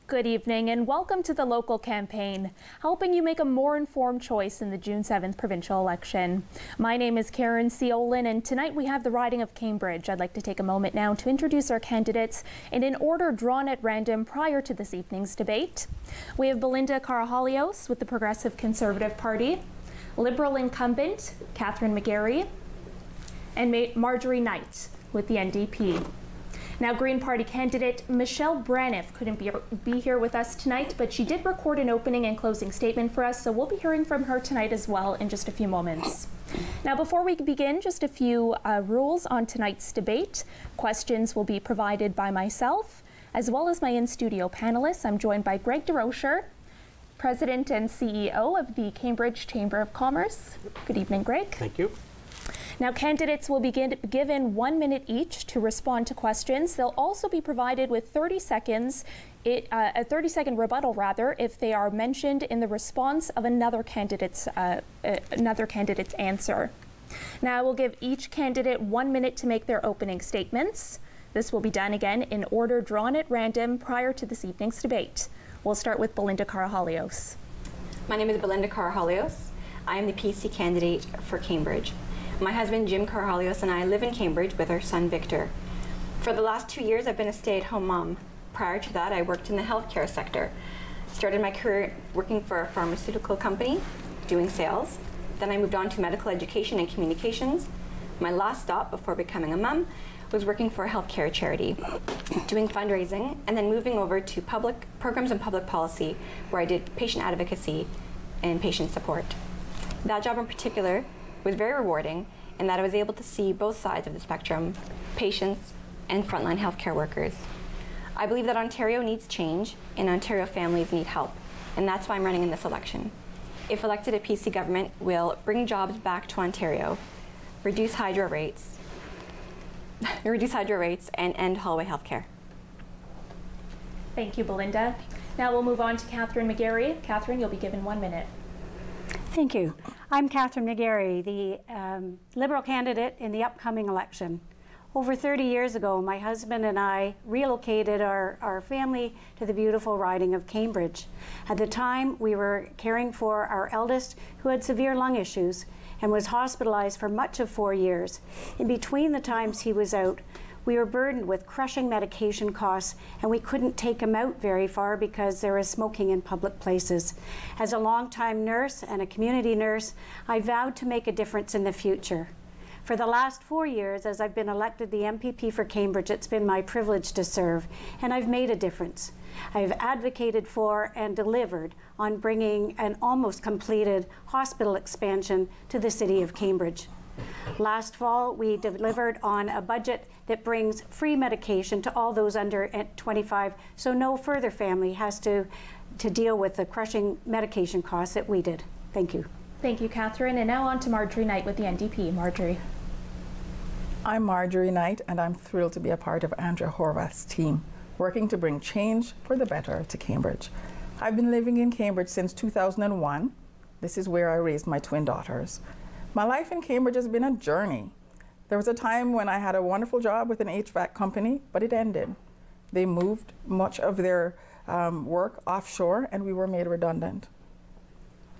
Good evening and welcome to the local campaign, helping you make a more informed choice in the June 7th provincial election. My name is Karen Ciolin and tonight we have the riding of Cambridge. I'd like to take a moment now to introduce our candidates in an order drawn at random prior to this evening's debate. We have Belinda Carahalios with the Progressive Conservative Party, Liberal incumbent Catherine McGarry, and Marjorie Knight with the NDP. Now, Green Party candidate Michelle Braniff couldn't be here with us tonight, but she did record an opening and closing statement for us, so we'll be hearing from her tonight as well in just a few moments. Now, before we begin, just a few rules on tonight's debate. Questions will be provided by myself, as well as my in-studio panelists. I'm joined by Greg DeRocher, President and CEO of the Cambridge Chamber of Commerce. Good evening, Greg. Thank you. Now, candidates will be given 1 minute each to respond to questions. They'll also be provided with 30 seconds, a 30-second rebuttal rather, if they are mentioned in the response of another candidate's answer. Now, I will give each candidate 1 minute to make their opening statements. This will be done again in order drawn at random prior to this evening's debate. We'll start with Belinda Carahalios. My name is Belinda Carahalios. I am the PC candidate for Cambridge. My husband, Jim Carahalios, and I live in Cambridge with our son, Victor. For the last 2 years, I've been a stay-at-home mom. Prior to that, I worked in the healthcare sector. Started my career working for a pharmaceutical company, doing sales. Then I moved on to medical education and communications. My last stop before becoming a mom was working for a healthcare charity, doing fundraising, and then moving over to public programs and public policy, where I did patient advocacy and patient support. That job in particular was very rewarding in that I was able to see both sides of the spectrum, patients and frontline healthcare workers. I believe that Ontario needs change and Ontario families need help, and that's why I'm running in this election. If elected, a PC government will bring jobs back to Ontario, reduce hydro rates, and end hallway healthcare. Thank you, Belinda. Now we'll move on to Catherine McGarry. Catherine, you'll be given 1 minute. Thank you. I'm Catherine McGarry, the Liberal candidate in the upcoming election. Over 30 years ago, my husband and I relocated our family to the beautiful riding of Cambridge. At the time, we were caring for our eldest, who had severe lung issues and was hospitalized for much of 4 years. In between the times he was out, we were burdened with crushing medication costs, and we couldn't take him out very far because there was smoking in public places. As a longtime nurse and a community nurse, I vowed to make a difference in the future. For the last 4 years, as I've been elected the MPP for Cambridge, it's been my privilege to serve, and I've made a difference. I've advocated for and delivered on bringing an almost completed hospital expansion to the city of Cambridge. Last fall, we delivered on a budget that brings free medication to all those under 25, so no further family has to deal with the crushing medication costs that we did. Thank you. Thank you, Catherine. And now on to Marjorie Knight with the NDP. Marjorie. I'm Marjorie Knight, and I'm thrilled to be a part of Andrea Horwath's team, working to bring change for the better to Cambridge. I've been living in Cambridge since 2001. This is where I raised my twin daughters. My life in Cambridge has been a journey. There was a time when I had a wonderful job with an HVAC company, but it ended. They moved much of their work offshore, and we were made redundant.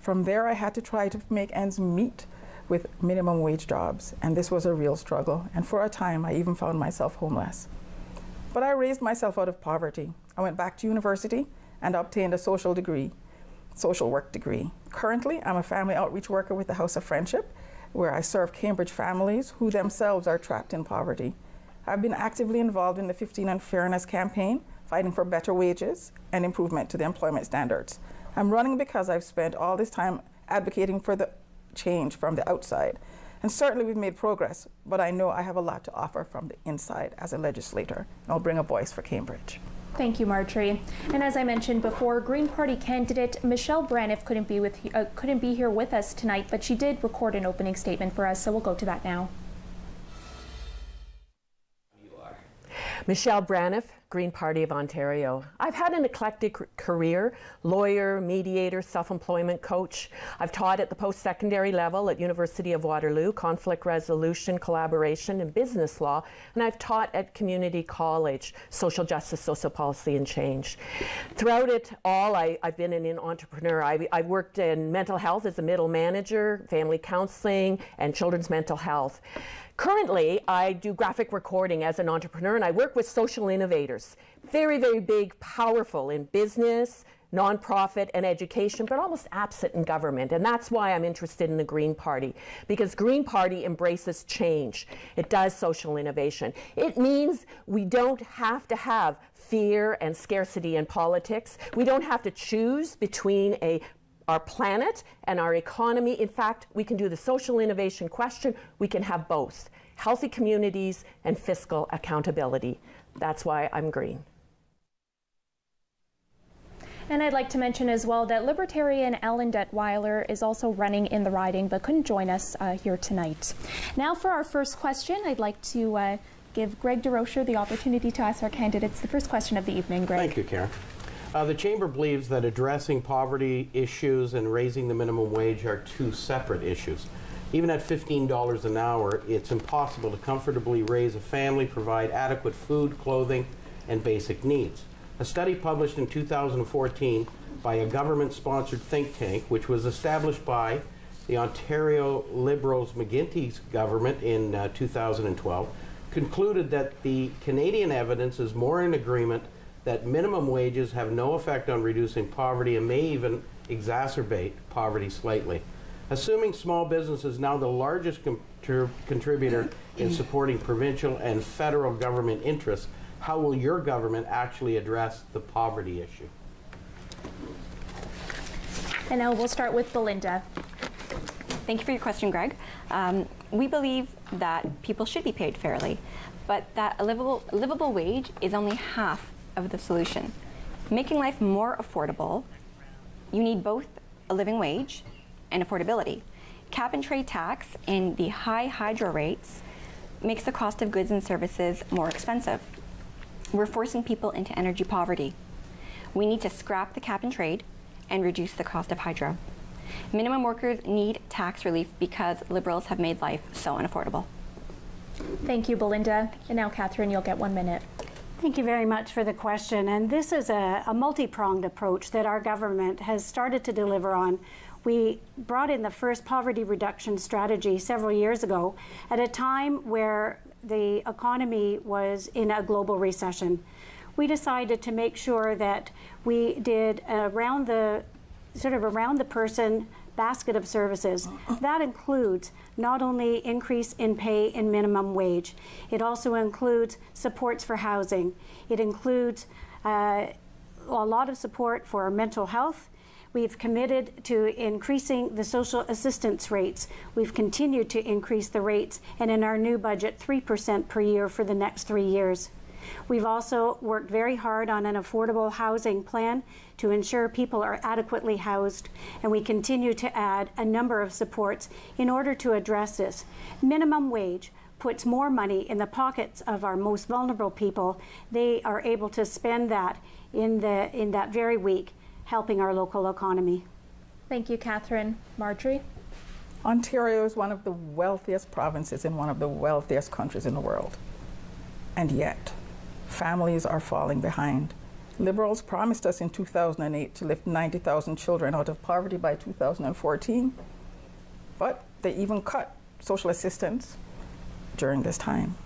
From there, I had to try to make ends meet with minimum wage jobs, and this was a real struggle. And for a time, I even found myself homeless. But I raised myself out of poverty. I went back to university and obtained a social work degree. Currently, I'm a family outreach worker with the House of Friendship, where I serve Cambridge families who themselves are trapped in poverty. I've been actively involved in the 15 on Fairness campaign, fighting for better wages and improvement to the employment standards. I'm running because I've spent all this time advocating for the change from the outside. And certainly we've made progress, but I know I have a lot to offer from the inside as a legislator. I'll bring a voice for Cambridge. Thank you, Marjorie. And as I mentioned before, Green Party candidate Michelle Braniff couldn't be here with us tonight, but she did record an opening statement for us, so we'll go to that now. Michelle Braniff, Green Party of Ontario. I've had an eclectic career: lawyer, mediator, self-employment coach. I've taught at the post-secondary level at University of Waterloo, conflict resolution, collaboration, and business law, and I've taught at community college, social justice, social policy, and change. Throughout it all, I've been an entrepreneur. I worked in mental health as a middle manager, family counseling, and children's mental health. Currently, I do graphic recording as an entrepreneur, and I work with social innovators. Very, very big, powerful in business, nonprofit, and education, but almost absent in government. And that's why I'm interested in the Green Party, because Green Party embraces change. It does social innovation. It means we don't have to have fear and scarcity in politics. We don't have to choose between our planet and our economy. In fact, we can do the social innovation question. We can have both: healthy communities and fiscal accountability. That's why I'm green. And I'd like to mention as well that Libertarian Ellen Detweiler is also running in the riding but couldn't join us here tonight. Now for our first question, I'd like to give Greg DeRocher the opportunity to ask our candidates the first question of the evening. Greg. Thank you, Karen. The Chamber believes that addressing poverty issues and raising the minimum wage are two separate issues. Even at $15 an hour, it's impossible to comfortably raise a family, provide adequate food, clothing, and basic needs. A study published in 2014 by a government-sponsored think tank, which was established by the Ontario Liberals McGuinty's government in 2012, concluded that the Canadian evidence is more in agreement that minimum wages have no effect on reducing poverty and may even exacerbate poverty slightly. Assuming small business is now the largest contributor in supporting provincial and federal government interests, how will your government actually address the poverty issue? And now we'll start with Belinda. Thank you for your question, Greg. We believe that people should be paid fairly, but that a livable wage is only half of the solution. Making life more affordable, you need both a living wage and affordability. Cap and trade tax and the high hydro rates makes the cost of goods and services more expensive. We're forcing people into energy poverty. We need to scrap the cap and trade and reduce the cost of hydro. Minimum workers need tax relief because Liberals have made life so unaffordable. Thank you, Belinda. And now, Catherine, you'll get 1 minute. Thank you very much for the question. And this is a multi-pronged approach that our government has started to deliver on. We brought in the first poverty reduction strategy several years ago at a time where the economy was in a global recession. We decided to make sure that we did around the person basket of services. That includes not only increase in pay and minimum wage, it also includes supports for housing. It includes a lot of support for mental health. We've committed to increasing the social assistance rates. We've continued to increase the rates, and in our new budget, 3% per year for the next 3 years. We've also worked very hard on an affordable housing plan to ensure people are adequately housed, and we continue to add a number of supports in order to address this. Minimum wage puts more money in the pockets of our most vulnerable people. They are able to spend that in that very week, helping our local economy. Thank you, Catherine. Marjorie? Ontario is one of the wealthiest provinces in one of the wealthiest countries in the world. And yet, families are falling behind. Liberals promised us in 2008 to lift 90,000 children out of poverty by 2014, but they even cut social assistance during this time.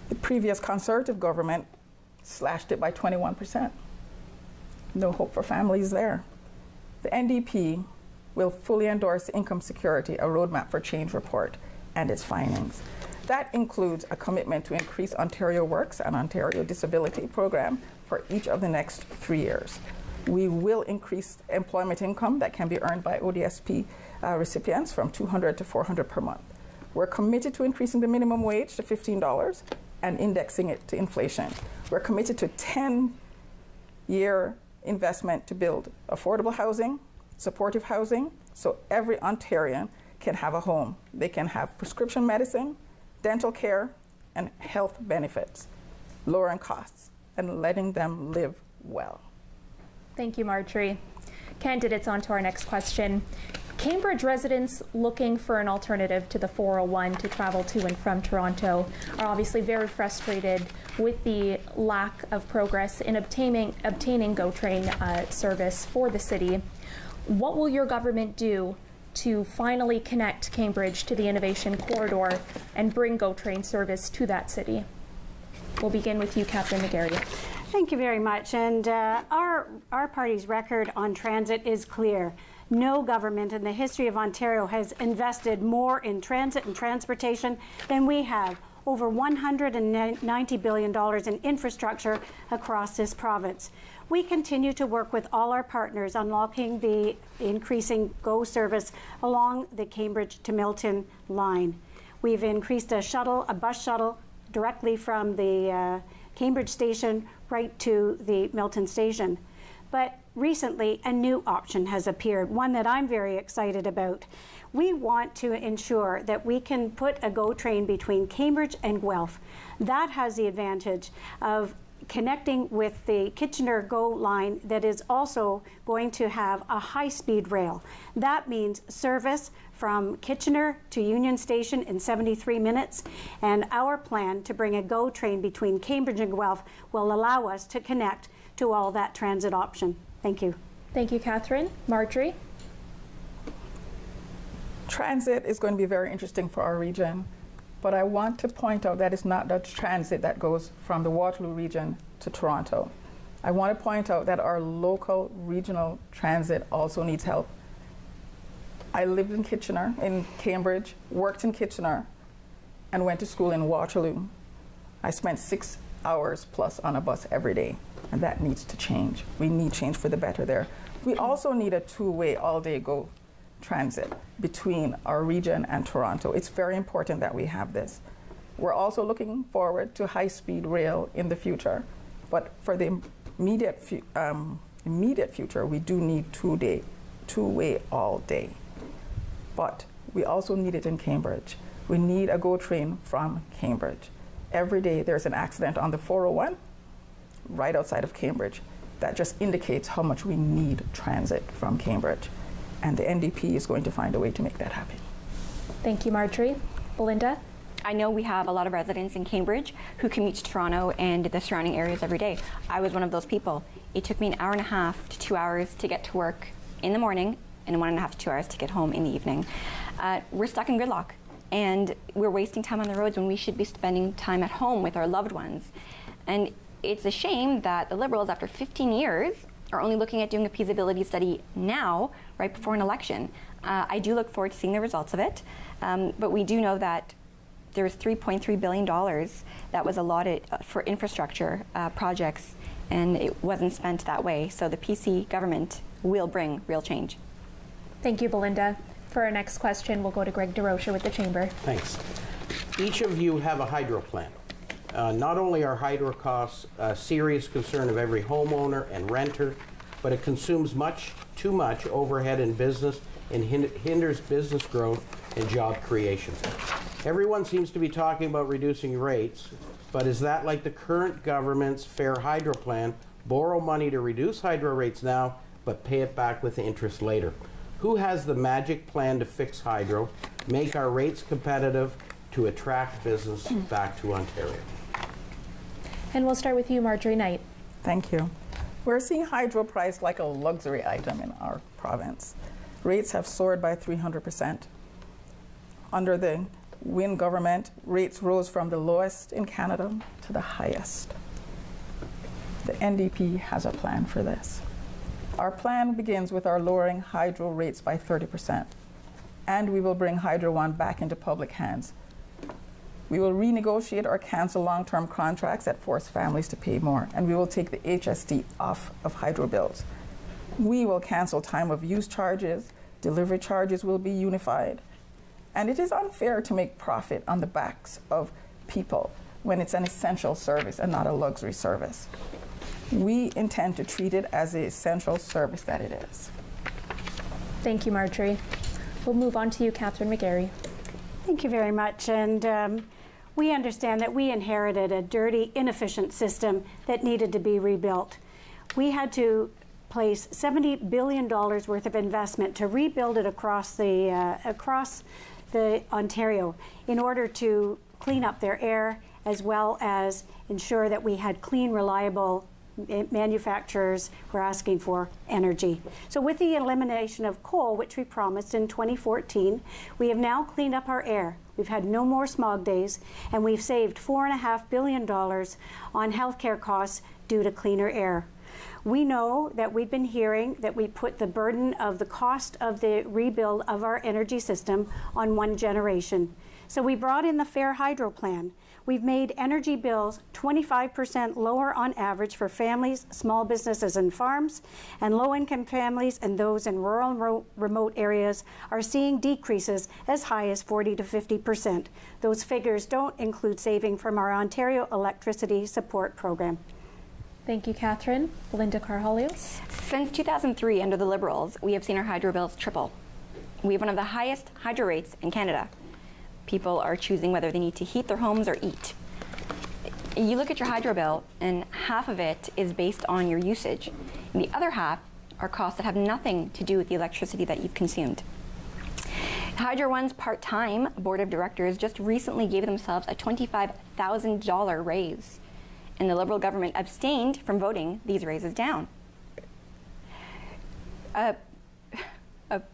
The previous Conservative government slashed it by 21%. No hope for families there. The NDP will fully endorse the Income Security, a Roadmap for Change report and its findings. That includes a commitment to increase Ontario Works and Ontario Disability Program for each of the next 3 years. We will increase employment income that can be earned by ODSP recipients from $200 to $400 per month. We're committed to increasing the minimum wage to $15 and indexing it to inflation. We're committed to 10-year investment to build affordable housing, supportive housing, so every Ontarian can have a home. They can have prescription medicine, dental care, and health benefits, lowering costs. and letting them live well. Thank you, Marjorie. Candidates, on to our next question. Cambridge residents looking for an alternative to the 401 to travel to and from Toronto are obviously very frustrated with the lack of progress in obtaining GO train service for the city. What will your government do to finally connect Cambridge to the Innovation Corridor and bring GO train service to that city? We'll begin with you, Catherine McGarry. Thank you very much. And our party's record on transit is clear. No government in the history of Ontario has invested more in transit and transportation than we have. Over $190 billion in infrastructure across this province. We continue to work with all our partners unlocking the increasing GO service along the Cambridge to Milton line. We've increased a bus shuttle directly from the Cambridge station right to the Milton station. But recently, a new option has appeared, one that I'm very excited about. We want to ensure that we can put a GO train between Cambridge and Guelph. That has the advantage of connecting with the Kitchener GO line that is also going to have a high-speed rail. That means service from Kitchener to Union Station in 73 minutes, and our plan to bring a GO train between Cambridge and Guelph will allow us to connect to all that transit option. Thank you. Thank you, Catherine. Marjorie? Transit is going to be very interesting for our region, but I want to point out that it's not the transit that goes from the Waterloo region to Toronto. I want to point out that our local regional transit also needs help. I lived in Kitchener, in Cambridge, worked in Kitchener, and went to school in Waterloo. I spent 6 hours plus on a bus every day, and that needs to change. We need change for the better there. We also need a two-way all-day GO transit between our region and Toronto. It's very important that we have this. We're also looking forward to high-speed rail in the future, but for the immediate future, we do need two-way all day. But we also need it in Cambridge. We need a GO train from Cambridge. Every day there's an accident on the 401 right outside of Cambridge. That just indicates how much we need transit from Cambridge. And the NDP is going to find a way to make that happen. Thank you, Marjorie. Belinda? I know we have a lot of residents in Cambridge who commute to Toronto and the surrounding areas every day. I was one of those people. It took me an hour and a half to 2 hours to get to work in the morning and 1.5 to 2 hours to get home in the evening. We're stuck in gridlock, and we're wasting time on the roads when we should be spending time at home with our loved ones. And it's a shame that the Liberals, after 15 years, are only looking at doing a feasibility study now, right before an election. I do look forward to seeing the results of it, but we do know that there was $3.3 billion that was allotted for infrastructure projects, and it wasn't spent that way. So the PC government will bring real change. Thank you, Belinda. For our next question, we'll go to Greg DeRocha with the Chamber. Thanks. Each of you have a hydro plan. Not only are hydro costs a serious concern of every homeowner and renter, but it consumes too much overhead in business and hinders business growth and job creation. Everyone seems to be talking about reducing rates, but is that like the current government's Fair Hydro Plan, borrow money to reduce hydro rates now, but pay it back with interest later? Who has the magic plan to fix hydro, make our rates competitive, to attract business back to Ontario? And we'll start with you, Marjorie Knight. Thank you. We're seeing hydro priced like a luxury item in our province. Rates have soared by 300%. Under the Wynne government, rates rose from the lowest in Canada to the highest. The NDP has a plan for this. Our plan begins with our lowering hydro rates by 30%, and we will bring Hydro One back into public hands. We will renegotiate or cancel long-term contracts that force families to pay more, and we will take the HST off of hydro bills. We will cancel time of use charges, delivery charges will be unified, and it is unfair to make profit on the backs of people when it's an essential service and not a luxury service. We intend to treat it as the essential service that it is. Thank you, Marjorie. We'll move on to you, Catherine McGarry. Thank you very much. And We understand that we inherited a dirty, inefficient system that needed to be rebuilt. We had to place $70 billion worth of investment to rebuild it across the Ontario in order to clean up their air, as well as ensure that we had clean, reliable manufacturers were asking for energy. So with the elimination of coal, which we promised in 2014, we have now cleaned up our air. We've had no more smog days, and we've saved $4.5 billion on healthcare costs due to cleaner air. We know that we've been hearing that we put the burden of the cost of the rebuild of our energy system on one generation. So we brought in the Fair Hydro Plan. We've made energy bills 25% lower on average for families, small businesses and farms, and low-income families and those in rural and remote areas are seeing decreases as high as 40 to 50%. Those figures don't include saving from our Ontario Electricity Support Program. Thank you, Catherine. Belinda Carhalios. Since 2003, under the Liberals, we have seen our hydro bills triple. We have one of the highest hydro rates in Canada. People are choosing whether they need to heat their homes or eat. You look at your hydro bill, and half of it is based on your usage. And the other half are costs that have nothing to do with the electricity that you've consumed. Hydro One's part-time board of directors just recently gave themselves a $25,000 raise, and the Liberal government abstained from voting these raises down. A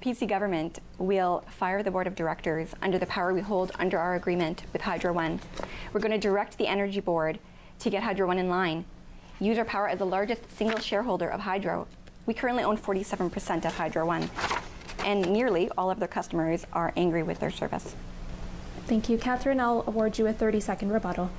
PC government will fire the board of directors under the power we hold under our agreement with Hydro One. We're going to direct the Energy Board to get Hydro One in line, use our power as the largest single shareholder of Hydro. We currently own 47% of Hydro One, and nearly all of their customers are angry with their service. Thank you, Catherine. I'll award you a 30-second rebuttal.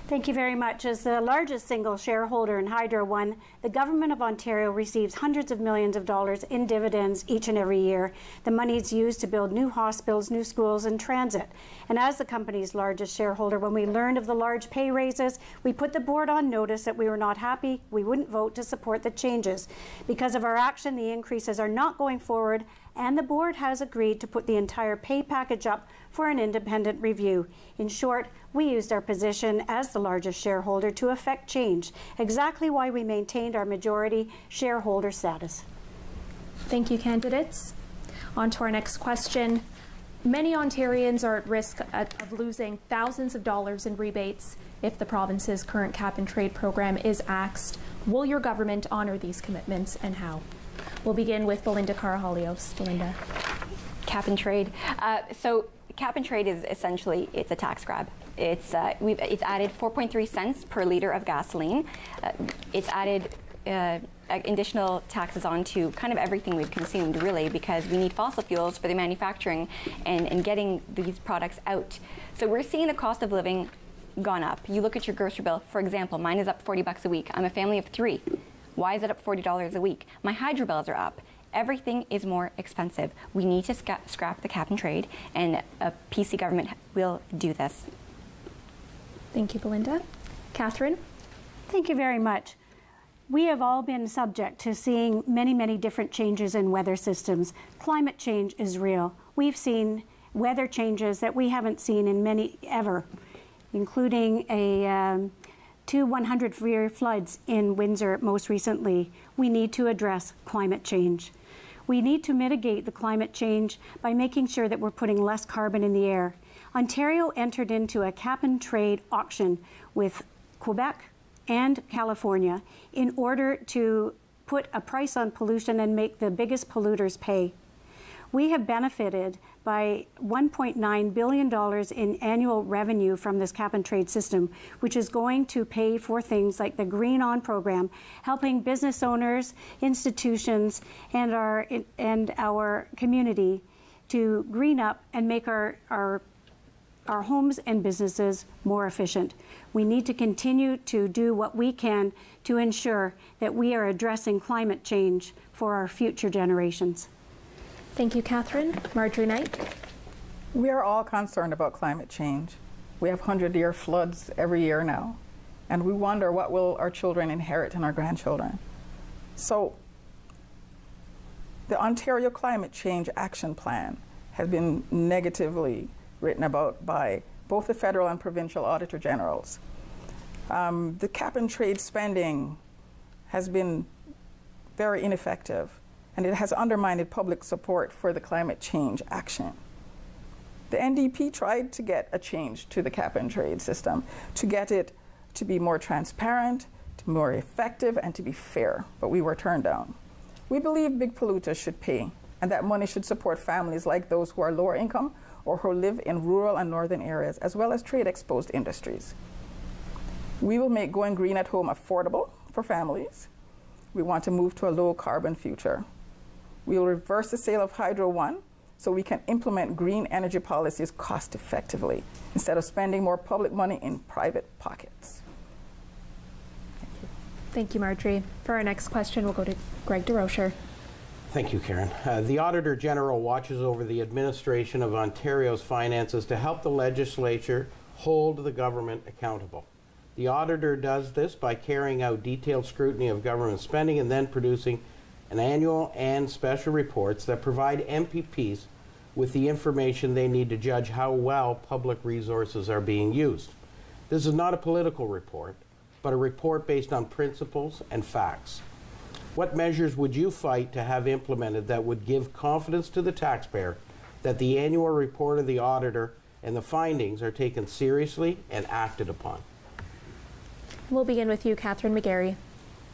Thank you very much. As the largest single shareholder in Hydro One, the Government of Ontario receives hundreds of millions of dollars in dividends each and every year. The money is used to build new hospitals, new schools, and transit. And as the company's largest shareholder, when we learned of the large pay raises, we put the board on notice that we were not happy. We wouldn't vote to support the changes. Because of our action, the increases are not going forward, and the board has agreed to put the entire pay package up for an independent review. In short, we used our position as the largest shareholder to effect change, exactly why we maintained our majority shareholder status. Thank you, candidates. On to our next question. Many Ontarians are at risk of losing thousands of dollars in rebates if the province's current cap-and-trade program is axed. Will your government honor these commitments, and how? We'll begin with Belinda Carhalios. Belinda. Cap and trade. So cap and trade is essentially, it's a tax grab. It's added 4.3 cents per liter of gasoline. It's added additional taxes onto kind of everything we've consumed, really, because we need fossil fuels for the manufacturing and getting these products out. So we're seeing the cost of living gone up. You look at your grocery bill, for example, mine is up $40 a week. I'm a family of 3. Why is it up $40 a week? My hydro bills are up. Everything is more expensive. We need to scrap the cap and trade, and a PC government will do this. Thank you, Belinda. Catherine? Thank you very much. We have all been subject to seeing many, many different changes in weather systems. Climate change is real. We've seen weather changes that we haven't seen in many ever, including two 100-year floods in Windsor most recently. We need to address climate change. We need to mitigate the climate change by making sure that we're putting less carbon in the air. Ontario entered into a cap-and-trade auction with Quebec and California in order to put a price on pollution and make the biggest polluters pay. We have benefited by $1.9 billion in annual revenue from this cap-and-trade system, which is going to pay for things like the Green On program, helping business owners, institutions, and our community to green up and make our homes and businesses more efficient. We need to continue to do what we can to ensure that we are addressing climate change for our future generations. Thank you, Catherine. Marjorie Knight. We are all concerned about climate change. We have 100-year floods every year now, and we wonder what will our children inherit and our grandchildren. So the Ontario Climate Change Action Plan has been negatively written about by both the federal and provincial auditor generals. The cap and trade spending has been very ineffective, and it has undermined public support for the climate change action. The NDP tried to get a change to the cap and trade system, to get it to be more transparent, to be more effective, and to be fair, but we were turned down. We believe big polluters should pay, and that money should support families like those who are lower income or who live in rural and northern areas, as well as trade-exposed industries. We will make going green at home affordable for families. We want to move to a low-carbon future. We will reverse the sale of Hydro One so we can implement green energy policies cost-effectively instead of spending more public money in private pockets. Thank you, Marjorie. For our next question, we'll go to Greg DeRocher. Thank you, Karen. The Auditor General watches over the administration of Ontario's finances to help the legislature hold the government accountable. The auditor does this by carrying out detailed scrutiny of government spending and then producing an annual and special reports that provide MPPs with the information they need to judge how well public resources are being used. This is not a political report, but a report based on principles and facts. What measures would you fight to have implemented that would give confidence to the taxpayer that the annual report of the auditor and the findings are taken seriously and acted upon? We'll begin with you, Catherine McGarry.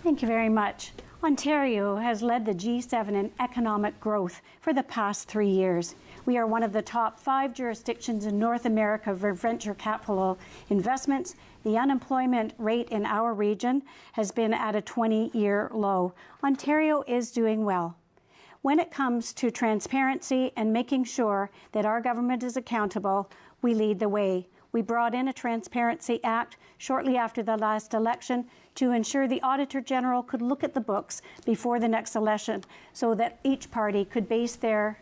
Thank you very much. Ontario has led the G7 in economic growth for the past 3 years. We are one of the top 5 jurisdictions in North America for venture capital investments. The unemployment rate in our region has been at a 20-year low. Ontario is doing well. When it comes to transparency and making sure that our government is accountable, we lead the way. We brought in a Transparency Act shortly after the last election to ensure the Auditor General could look at the books before the next election so that each party could base their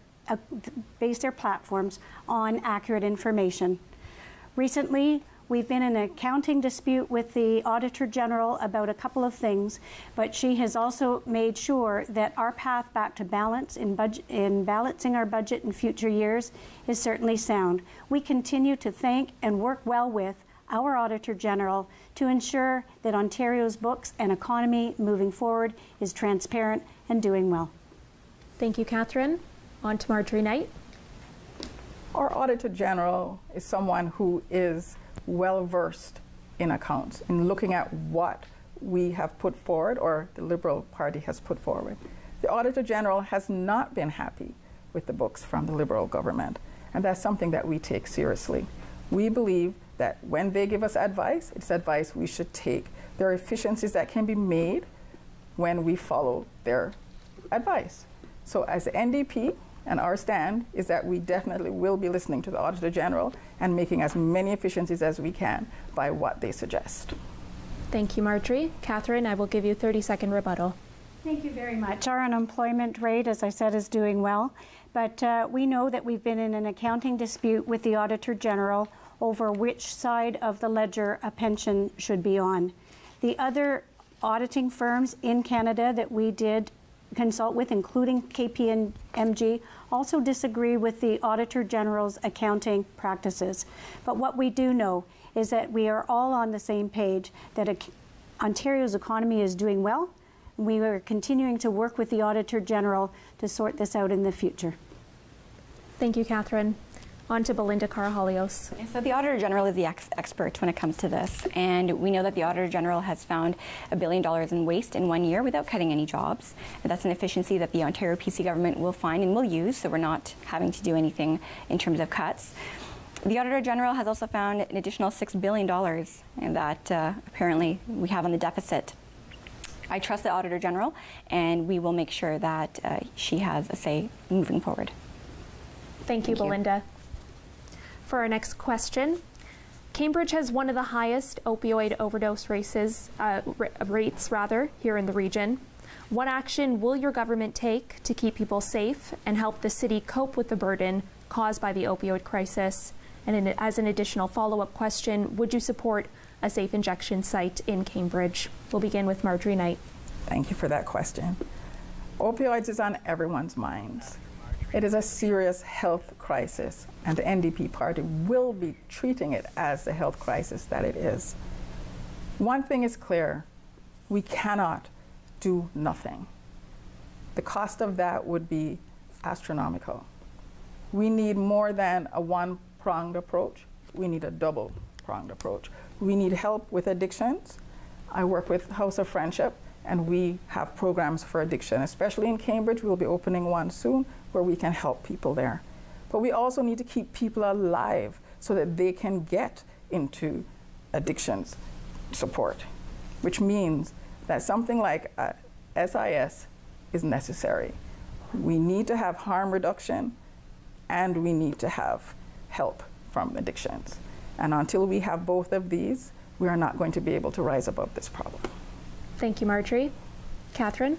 platforms on accurate information. Recently, we've been in an accounting dispute with the Auditor General about a couple of things, but she has also made sure that our path back to balance in balancing our budget in future years is certainly sound. We continue to thank and work well with our Auditor General to ensure that Ontario's books and economy moving forward is transparent and doing well. Thank you, Catherine. On to Marjorie Knight. Our Auditor General is someone who is well-versed in accounts, in looking at what we have put forward or the Liberal Party has put forward. The Auditor General has not been happy with the books from the Liberal government, and that's something that we take seriously. We believe that when they give us advice, it's advice we should take. There are efficiencies that can be made when we follow their advice. So as the NDP, and our stand is that we definitely will be listening to the Auditor General and making as many efficiencies as we can by what they suggest. Thank you, Marjorie. Catherine, I will give you a 30-second rebuttal. Thank you very much. Our unemployment rate, as I said, is doing well, but we know that we've been in an accounting dispute with the Auditor General over which side of the ledger a pension should be on. The other auditing firms in Canada that we did consult with, including KPMG, also disagree with the Auditor General's accounting practices. But what we do know is that we are all on the same page, that Ontario's economy is doing well. We are continuing to work with the Auditor General to sort this out in the future. Thank you, Catherine. On to Belinda Carahalios. So the Auditor General is the expert when it comes to this, and we know that the Auditor General has found $1 billion in waste in 1 year without cutting any jobs. And that's an efficiency that the Ontario PC government will find and will use, so we're not having to do anything in terms of cuts. The Auditor General has also found an additional $6 billion that apparently we have on the deficit. I trust the Auditor General, and we will make sure that she has a say moving forward. Thank you, Belinda. For our next question, Cambridge has one of the highest opioid overdose rates here in the region. What action will your government take to keep people safe and help the city cope with the burden caused by the opioid crisis? And as an additional follow-up question, would you support a safe injection site in Cambridge? We'll begin with Marjorie Knight. Thank you for that question. Opioids is on everyone's minds. It is a serious health crisis, and the NDP party will be treating it as the health crisis that it is. One thing is clear, we cannot do nothing. The cost of that would be astronomical. We need more than a one-pronged approach. We need a double-pronged approach. We need help with addictions. I work with House of Friendship, and we have programs for addiction, especially in Cambridge. We'll be opening one soon where we can help people there. But we also need to keep people alive so that they can get into addictions support, which means that something like SIS is necessary. We need to have harm reduction, and we need to have help from addictions. And until we have both of these, we are not going to be able to rise above this problem. Thank you, Marjorie. Catherine?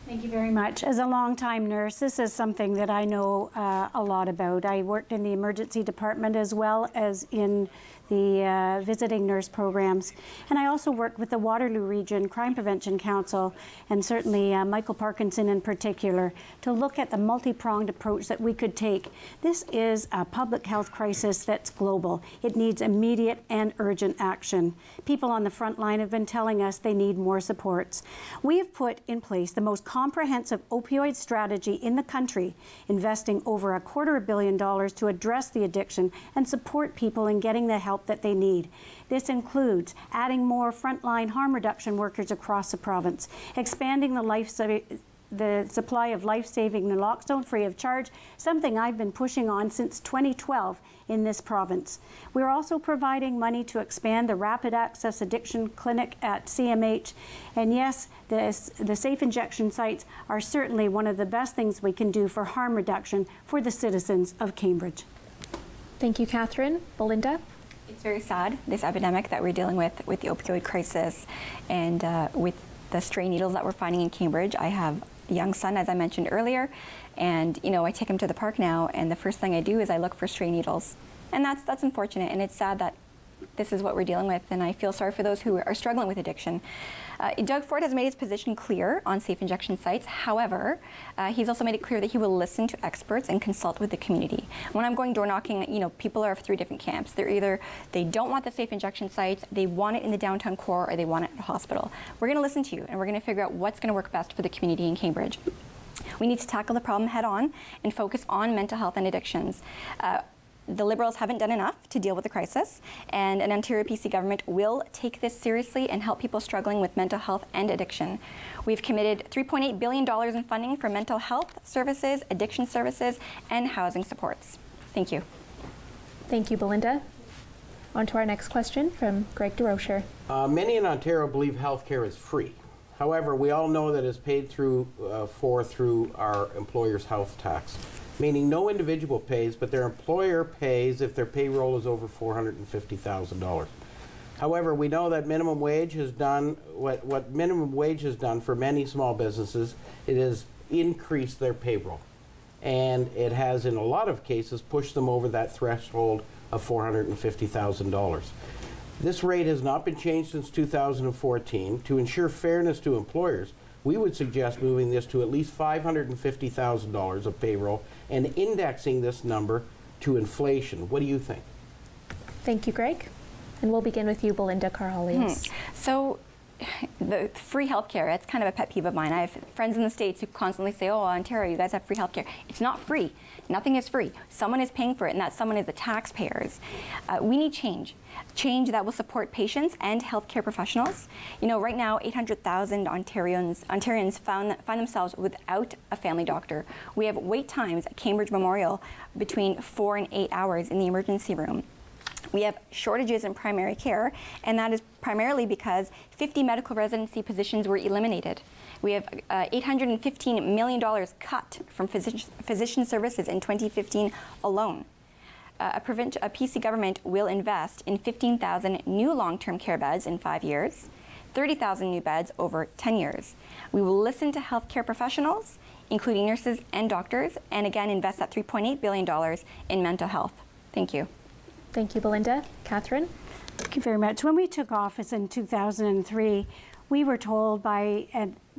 Thank you very much. As a longtime nurse, this is something that I know a lot about. I worked in the emergency department as well as in the visiting nurse programs. And I also worked with the Waterloo Region Crime Prevention Council, and certainly Michael Parkinson in particular, to look at the multi-pronged approach that we could take. This is a public health crisis that's global. It needs immediate and urgent action. People on the front line have been telling us they need more supports. We have put in place the most comprehensive opioid strategy in the country, investing over $250 million to address the addiction and support people in getting the help that they need. This includes adding more frontline harm reduction workers across the province, expanding the supply of life-saving naloxone free of charge, something I've been pushing on since 2012 in this province. We're also providing money to expand the Rapid Access Addiction Clinic at CMH. And yes, the safe injection sites are certainly one of the best things we can do for harm reduction for the citizens of Cambridge. Thank you, Catherine. Belinda? It's very sad, this epidemic that we're dealing with the opioid crisis and with the stray needles that we're finding in Cambridge. I have a young son, as I mentioned earlier, and I take him to the park now, and the first thing I do is I look for stray needles. And that's unfortunate, and it's sad that this is what we're dealing with, and I feel sorry for those who are struggling with addiction. Doug Ford has made his position clear on safe injection sites. However, he's also made it clear that he will listen to experts and consult with the community. When I'm going door knocking, people are of three different camps. They're either they don't want the safe injection sites, they want it in the downtown core, or they want it at the hospital. We're going to listen to you, and we're going to figure out what's going to work best for the community in Cambridge. We need to tackle the problem head on and focus on mental health and addictions. The Liberals haven't done enough to deal with the crisis, and an Ontario PC government will take this seriously and help people struggling with mental health and addiction. We've committed $3.8 billion in funding for mental health services, addiction services, and housing supports. Thank you. Thank you, Belinda. On to our next question from Greg DeRocher. Many in Ontario believe health care is free. However, we all know that it's paid through our employer's health tax, meaning no individual pays, but their employer pays if their payroll is over $450,000. However, we know that minimum wage has done what minimum wage has done for many small businesses. It has increased their payroll, and it has, in a lot of cases, pushed them over that threshold of $450,000. This rate has not been changed since 2014. To ensure fairness to employers, we would suggest moving this to at least $550,000 of payroll and indexing this number to inflation. What do you think? Thank you, Greg. And we'll begin with you, Belinda Carhalios. So, the free healthcare, that's kind of a pet peeve of mine. I have friends in the States who constantly say, oh, Ontario, you guys have free healthcare. It's not free. Nothing is free. Someone is paying for it, and that someone is the taxpayers. We need change. Change that will support patients and healthcare professionals. Right now, 800,000 Ontarians find themselves without a family doctor. We have wait times at Cambridge Memorial between 4 and 8 hours in the emergency room. We have shortages in primary care, and that is primarily because 50 medical residency positions were eliminated. We have $815 million cut from physician services in 2015 alone. A PC government will invest in 15,000 new long-term care beds in 5 years, 30,000 new beds over 10 years. We will listen to healthcare professionals, including nurses and doctors, and again invest that $3.8 billion in mental health. Thank you. Thank you, Belinda. Catherine? Thank you very much. When we took office in 2003, we were told by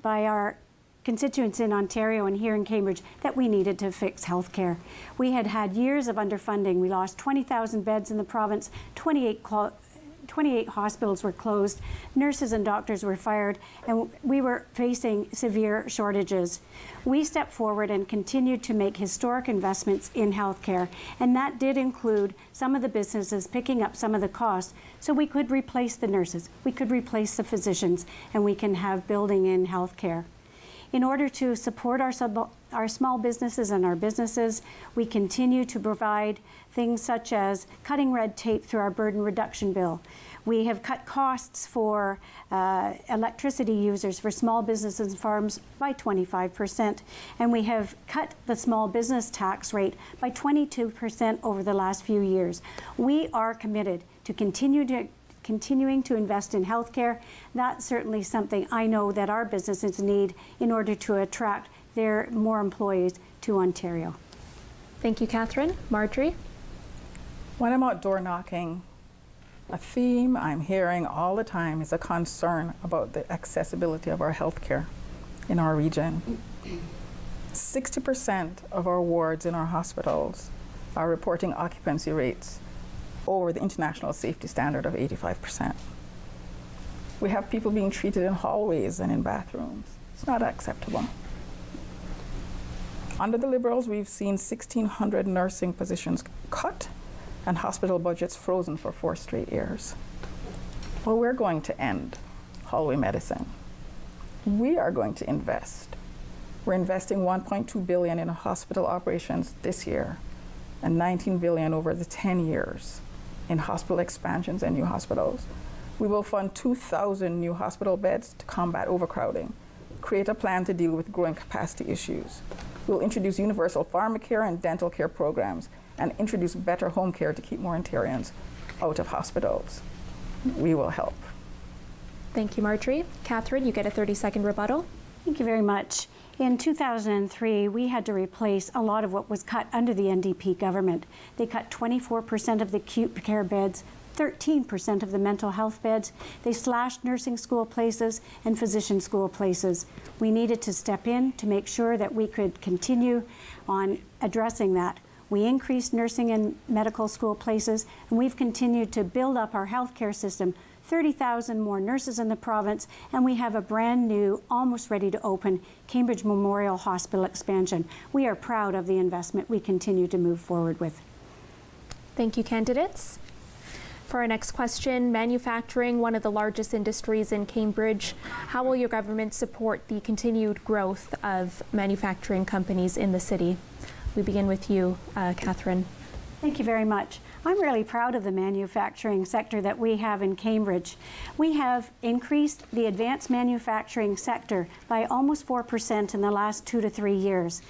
our constituents in Ontario and here in Cambridge that we needed to fix healthcare. We had had years of underfunding. We lost 20,000 beds in the province, 28 hospitals were closed, nurses and doctors were fired, and we were facing severe shortages. We stepped forward and continued to make historic investments in healthcare, and that did include some of the businesses picking up some of the costs so we could replace the nurses, we could replace the physicians, and we can have building in healthcare. In order to support our small businesses and our businesses, we continue to provide things such as cutting red tape through our burden reduction bill. We have cut costs for electricity users for small businesses and farms by 25%, and we have cut the small business tax rate by 22% over the last few years. We are committed to continuing to invest in healthcare. That's certainly something I know that our businesses need in order to attract more employees to Ontario. Thank you, Catherine. Marjorie? When I'm out door knocking, a theme I'm hearing all the time is a concern about the accessibility of our healthcare in our region. 60% of our wards in our hospitals are reporting occupancy rates over the international safety standard of 85%. We have people being treated in hallways and in bathrooms. It's not acceptable. Under the Liberals, we've seen 1,600 nursing positions cut and hospital budgets frozen for 4 straight years. Well, we're going to end hallway medicine. We are going to invest. We're investing $1.2 billion in hospital operations this year and $19 billion over the 10 years in hospital expansions and new hospitals. We will fund 2,000 new hospital beds to combat overcrowding, create a plan to deal with growing capacity issues. We'll introduce universal pharmacare and dental care programs and introduce better home care to keep more Ontarians out of hospitals. We will help. Thank you, Marjorie. Catherine, you get a 30-second rebuttal. Thank you very much. In 2003, we had to replace a lot of what was cut under the NDP government. They cut 24% of the acute care beds, 13% of the mental health beds. They slashed nursing school places and physician school places. We needed to step in to make sure that we could continue on addressing that. We increased nursing and medical school places, and we've continued to build up our healthcare system. 30,000 more nurses in the province, and we have a brand new, almost ready to open, Cambridge Memorial Hospital expansion. We are proud of the investment we continue to move forward with. Thank you, candidates. For our next question, manufacturing, one of the largest industries in Cambridge. How will your government support the continued growth of manufacturing companies in the city? We begin with you, Catherine. Thank you very much. I'm really proud of the manufacturing sector that we have in Cambridge. We have increased the advanced manufacturing sector by almost 4% in the last 2 to 3 years.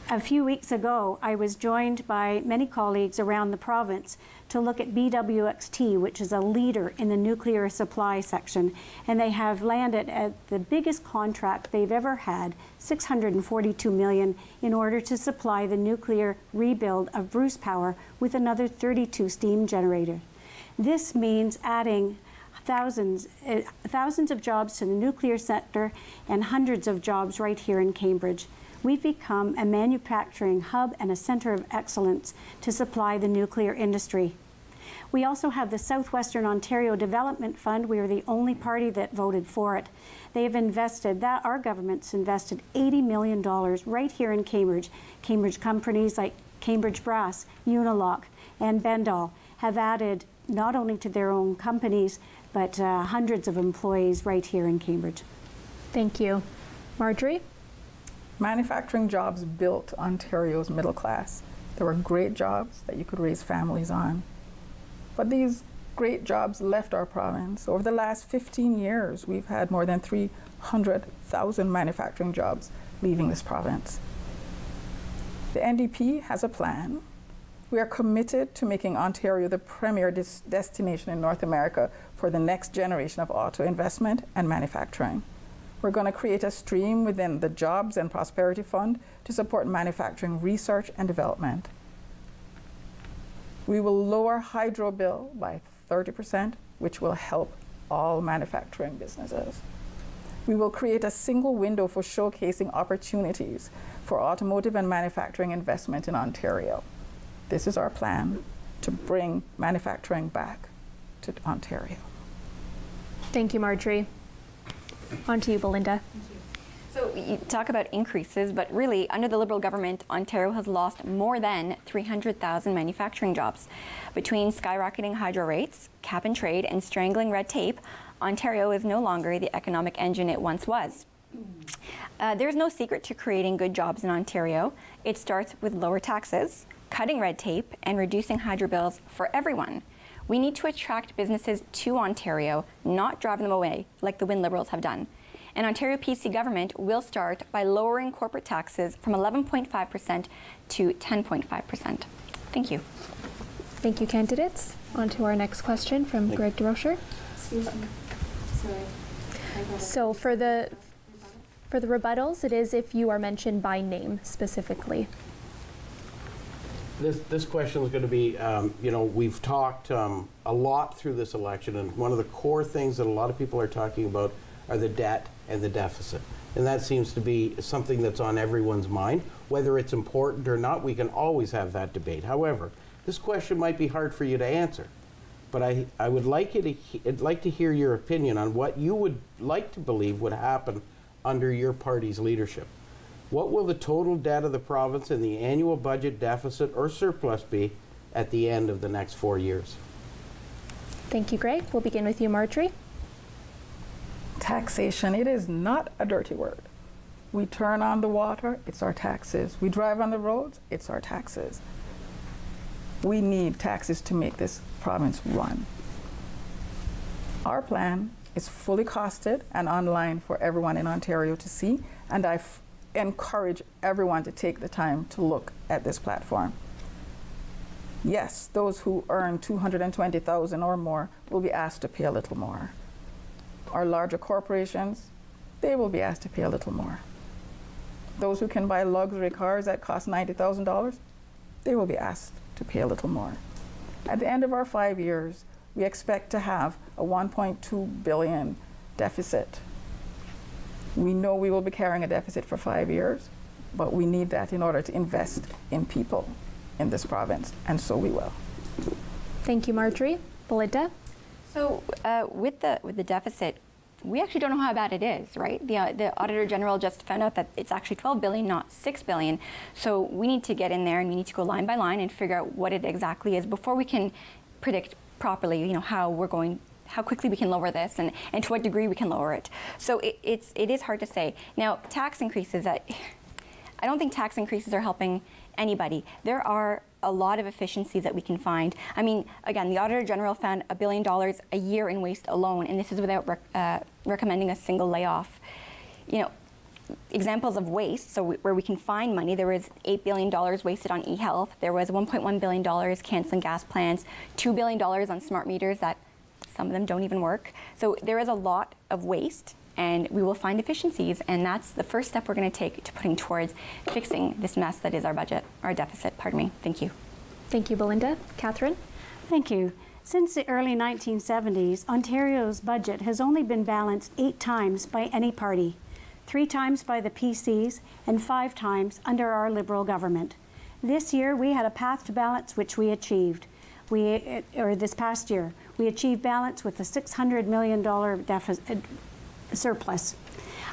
A few weeks ago, I was joined by many colleagues around the province to look at BWXT, which is a leader in the nuclear supply section, and they have landed at the biggest contract they've ever had, $642 million, in order to supply the nuclear rebuild of Bruce Power with another 32 steam generators. This means adding thousands of jobs to the nuclear sector and hundreds of jobs right here in Cambridge. We've become a manufacturing hub and a center of excellence to supply the nuclear industry. We also have the Southwestern Ontario Development Fund. We are the only party that voted for it. They have invested, our government's invested $80 million right here in Cambridge. Cambridge companies like Cambridge Brass, Unilock, and Bendall have added not only to their own companies, but hundreds of employees right here in Cambridge. Thank you. Marjorie? Manufacturing jobs built Ontario's middle class. There were great jobs that you could raise families on. But these great jobs left our province. Over the last 15 years, we've had more than 300,000 manufacturing jobs leaving this province. The NDP has a plan. We are committed to making Ontario the premier destination in North America for the next generation of auto investment and manufacturing. We're going to create a stream within the Jobs and Prosperity Fund to support manufacturing research and development. We will lower hydro bill by 30%, which will help all manufacturing businesses. We will create a single window for showcasing opportunities for automotive and manufacturing investment in Ontario. This is our plan to bring manufacturing back to Ontario. Thank you, Marjorie. On to you, Belinda. So you talk about increases, but really, under the Liberal government, Ontario has lost more than 300,000 manufacturing jobs. Between skyrocketing hydro rates, cap and trade, and strangling red tape, Ontario is no longer the economic engine it once was. There's no secret to creating good jobs in Ontario. It starts with lower taxes, cutting red tape, and reducing hydro bills for everyone. We need to attract businesses to Ontario, not drive them away like the Wynne Liberals have done. And Ontario PC government will start by lowering corporate taxes from 11.5% to 10.5%. Thank you. Thank you, candidates. On to our next question from Greg DeRocher. Excuse me. Sorry. So for the rebuttals, it is if you are mentioned by name specifically. This question is going to be, we've talked a lot through this election, and one of the core things that a lot of people are talking about are the debt and the deficit. And that seems to be something that's on everyone's mind. Whether it's important or not, we can always have that debate. However, this question might be hard for you to answer. But I would like to hear your opinion on what you would like to believe would happen under your party's leadership. What will the total debt of the province and the annual budget deficit or surplus be at the end of the next 4 years? Thank you, Greg. We'll begin with you, Marjorie. Taxation, it is not a dirty word. We turn on the water, it's our taxes. We drive on the roads, it's our taxes. We need taxes to make this province run. Our plan is fully costed and online for everyone in Ontario to see, and I encourage everyone to take the time to look at this platform. Yes, those who earn $220,000 or more will be asked to pay a little more. Our larger corporations, they will be asked to pay a little more. Those who can buy luxury cars that cost $90,000, they will be asked to pay a little more. At the end of our 5 years, we expect to have a $1.2 billion deficit. We know we will be carrying a deficit for 5 years, but we need that in order to invest in people in this province, and so we will. Thank you, Marjorie. Belinda? So with the deficit, we actually don't know how bad it is, right? The Auditor General just found out that it's actually $12 billion, not $6 billion. So we need to get in there and we need to go line by line and figure out what it exactly is before we can predict properly, how quickly we can lower this and to what degree we can lower it. So it is hard to say. Now, tax increases, I don't think tax increases are helping anybody. There are a lot of efficiencies that we can find. I mean, again, the Auditor General found $1 billion a year in waste alone, and this is without recommending a single layoff. Examples of waste, so where we can find money, there was $8 billion wasted on e-health. There was $1.1 billion canceling gas plans, $2 billion on smart meters that some of them don't even work. So there is a lot of waste, and we will find efficiencies, and that's the first step we're going to take to putting towards fixing this mess that is our budget, our deficit, pardon me. Thank you. Thank you, Belinda. Catherine? Thank you. Since the early 1970s, Ontario's budget has only been balanced 8 times by any party, 3 times by the PCs, and 5 times under our Liberal government. This year, we had a path to balance, which we achieved. This past year, we achieved balance with a $600 million deficit surplus.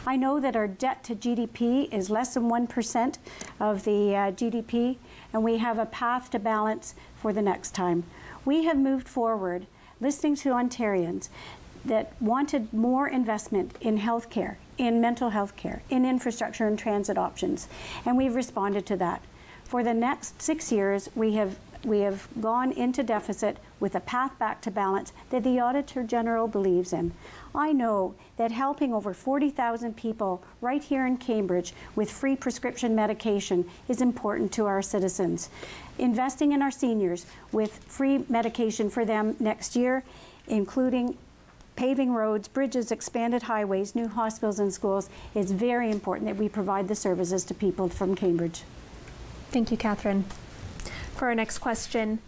I know that our debt to GDP is less than 1% of the GDP, and we have a path to balance for the next time. We have moved forward, listening to Ontarians that wanted more investment in healthcare, in mental health care, in infrastructure and transit options, and we've responded to that. For the next 6 years, we have gone into deficit with a path back to balance that the Auditor General believes in. I know that helping over 40,000 people right here in Cambridge with free prescription medication is important to our citizens. Investing in our seniors with free medication for them next year, including paving roads, bridges, expanded highways, new hospitals and schools, is very important that we provide the services to people from Cambridge. Thank you, Catherine. For our next question,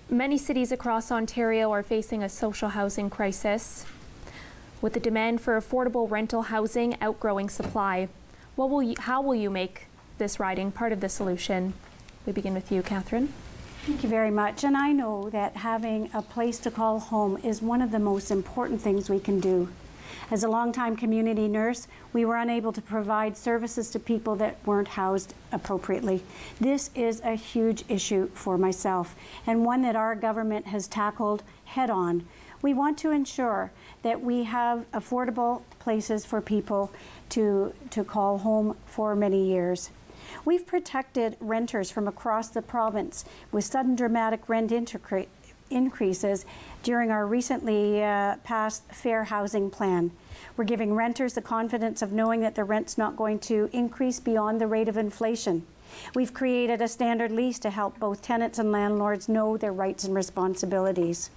many cities across Ontario are facing a social housing crisis. with the demand for affordable rental housing outgrowing supply. How will you make this riding part of the solution? We begin with you, Catherine. Thank you very much. And I know that having a place to call home is one of the most important things we can do. As a longtime community nurse, we were unable to provide services to people that weren't housed appropriately. This is a huge issue for myself, and one that our government has tackled head on. We want to ensure that we have affordable places for people to call home for many years. We've protected renters from across the province with sudden dramatic rent increases during our recently passed Fair Housing Plan. We're giving renters the confidence of knowing that the rent's not going to increase beyond the rate of inflation. We've created a standard lease to help both tenants and landlords know their rights and responsibilities.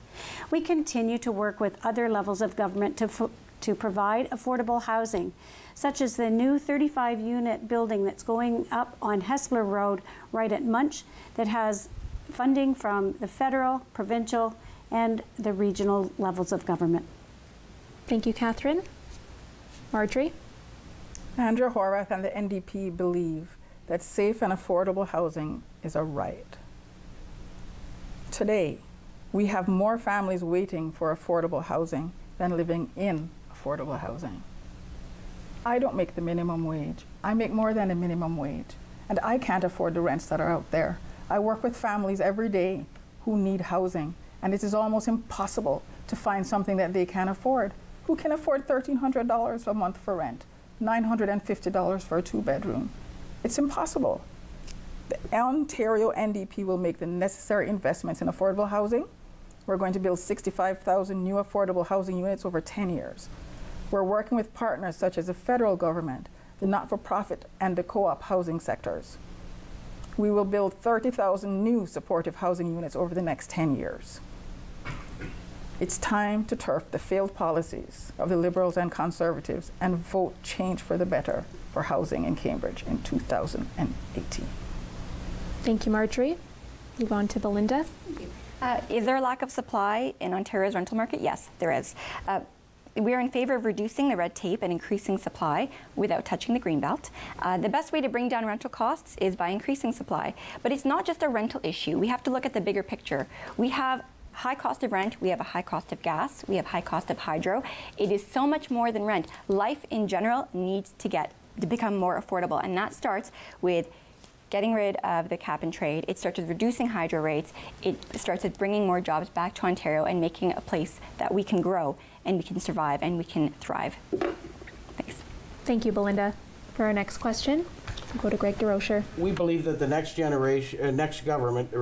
We continue to work with other levels of government to provide affordable housing, such as the new 35-unit building that's going up on Hessler Road right at Munch that has funding from the federal, provincial, and the regional levels of government. Thank you, Catherine. Marjorie? Andrea Horwath and the NDP believe that safe and affordable housing is a right. Today, we have more families waiting for affordable housing than living in affordable housing. I don't make the minimum wage. I make more than a minimum wage, and I can't afford the rents that are out there. I work with families every day who need housing, and it is almost impossible to find something that they can afford. Who can afford $1,300 a month for rent, $950 for a two-bedroom? It's impossible. The Ontario NDP will make the necessary investments in affordable housing. We're going to build 65,000 new affordable housing units over 10 years. We're working with partners such as the federal government, the not-for-profit, and the co-op housing sectors. We will build 30,000 new supportive housing units over the next 10 years. It's time to turf the failed policies of the Liberals and Conservatives and vote change for the better for housing in Cambridge in 2018. Thank you, Marjorie. Move on to Belinda. Is there a lack of supply in Ontario's rental market? Yes, there is. We are in favor of reducing the red tape and increasing supply without touching the greenbelt. The best way to bring down rental costs is by increasing supply. But it's not just a rental issue. We have to look at the bigger picture. We have high cost of rent, we have a high cost of gas, we have high cost of hydro. It is so much more than rent. Life in general needs to become more affordable, and that starts with getting rid of the cap and trade. It starts with reducing hydro rates. It starts with bringing more jobs back to Ontario and making a place that we can grow and we can survive and we can thrive. Thanks. Thank you, Belinda. For our next question, we'll go to Greg DeRocher. We believe that the next government